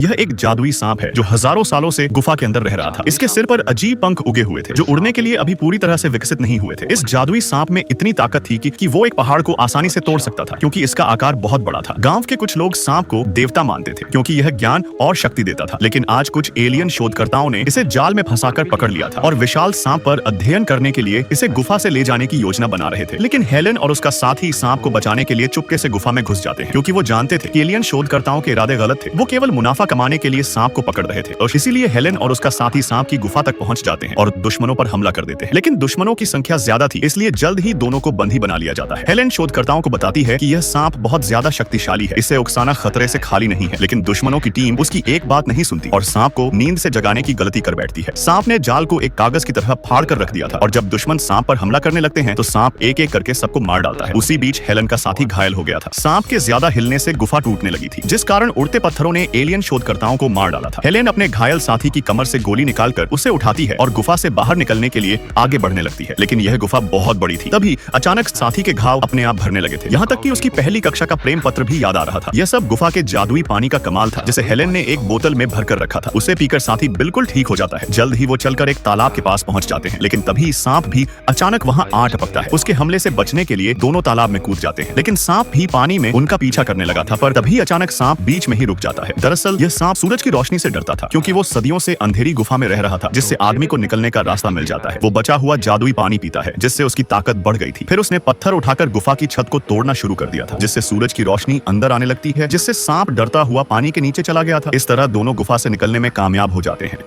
यह एक जादुई सांप है जो हजारों सालों से गुफा के अंदर रह रहा था। इसके सिर पर अजीब पंख उगे हुए थे जो उड़ने के लिए अभी पूरी तरह से विकसित नहीं हुए थे। इस जादुई सांप में इतनी ताकत थी कि वो एक पहाड़ को आसानी से तोड़ सकता था क्योंकि इसका आकार बहुत बड़ा था। गांव के कुछ लोग सांप को देवता मानते थे क्योंकि यह ज्ञान और शक्ति देता था। लेकिन आज कुछ एलियन शोधकर्ताओं ने इसे जाल में फंसाकर पकड़ लिया था और विशाल सांप पर अध्ययन करने के लिए इसे गुफा से ले जाने की योजना बना रहे थे। लेकिन हेलन और उसका साथी सांप को बचाने के लिए चुपके से गुफा में घुस जाते हैं क्योंकि वो जानते थे कि एलियन शोधकर्ताओं के इरादे गलत थे। वो केवल मुनाफा कमाने के लिए सांप को पकड़ रहे थे और इसीलिए हेलेन और उसका साथी सांप की गुफा तक पहुंच जाते हैं और दुश्मनों पर हमला कर देते हैं। लेकिन दुश्मनों की संख्या ज्यादा थी इसलिए जल्द ही दोनों को बंदी बना लिया जाता है। हेलेन शोधकर्ताओं को बताती है कि यह सांप बहुत ज्यादा शक्तिशाली है, इसे उकसाना खतरे से खाली नहीं है। लेकिन दुश्मनों की टीम उसकी एक बात नहीं सुनती और सांप को नींद से जगाने की गलती कर बैठती है। सांप ने जाल को एक कागज की तरह फाड़ कर रख दिया था और जब दुश्मन सांप पर हमला करने लगते हैं तो सांप एक एक करके सबको मार डालता है। उसी बीच हेलेन का साथी घायल हो गया था। सांप के ज्यादा हिलने से गुफा टूटने लगी थी जिस कारण उड़ते पत्थरों ने एलियन शोधकर्ताओं को मार डाला था। हेलेन अपने घायल साथी की कमर से गोली निकालकर उसे उठाती है और गुफा से बाहर निकलने के लिए आगे बढ़ने लगती है। लेकिन यह गुफा बहुत बड़ी थी। तभी अचानक साथी के घाव अपने आप भरने लगे थे। यहाँ तक कि उसकी पहली कक्षा का प्रेम पत्र भी याद आ रहा था। यह सब गुफा के जादुई पानी का कमाल था जिसे हेलेन ने एक बोतल में भरकर रखा था। उसे पीकर साथी बिल्कुल ठीक हो जाता है। जल्द ही वो चलकर एक तालाब के पास पहुंच जाते हैं। लेकिन तभी सांप भी अचानक वहाँ आ टपकता है। उसके हमले से बचने के लिए दोनों तालाब में कूद जाते हैं। लेकिन सांप भी पानी में उनका पीछा करने लगा था। पर तभी अचानक सांप बीच में ही रुक जाता है। दरअसल यह सांप सूरज की रोशनी से डरता था क्योंकि वो सदियों से अंधेरी गुफा में रह रहा था जिससे आदमी को निकलने का रास्ता मिल जाता है। वो बचा हुआ जादुई पानी पीता है जिससे उसकी ताकत बढ़ गई थी। फिर उसने पत्थर उठाकर गुफा की छत को तोड़ना शुरू कर दिया था जिससे सूरज की रोशनी अंदर आने लगती है जिससे सांप डरता हुआ पानी के नीचे चला गया था। इस तरह दोनों गुफा से निकलने में कामयाब हो जाते हैं।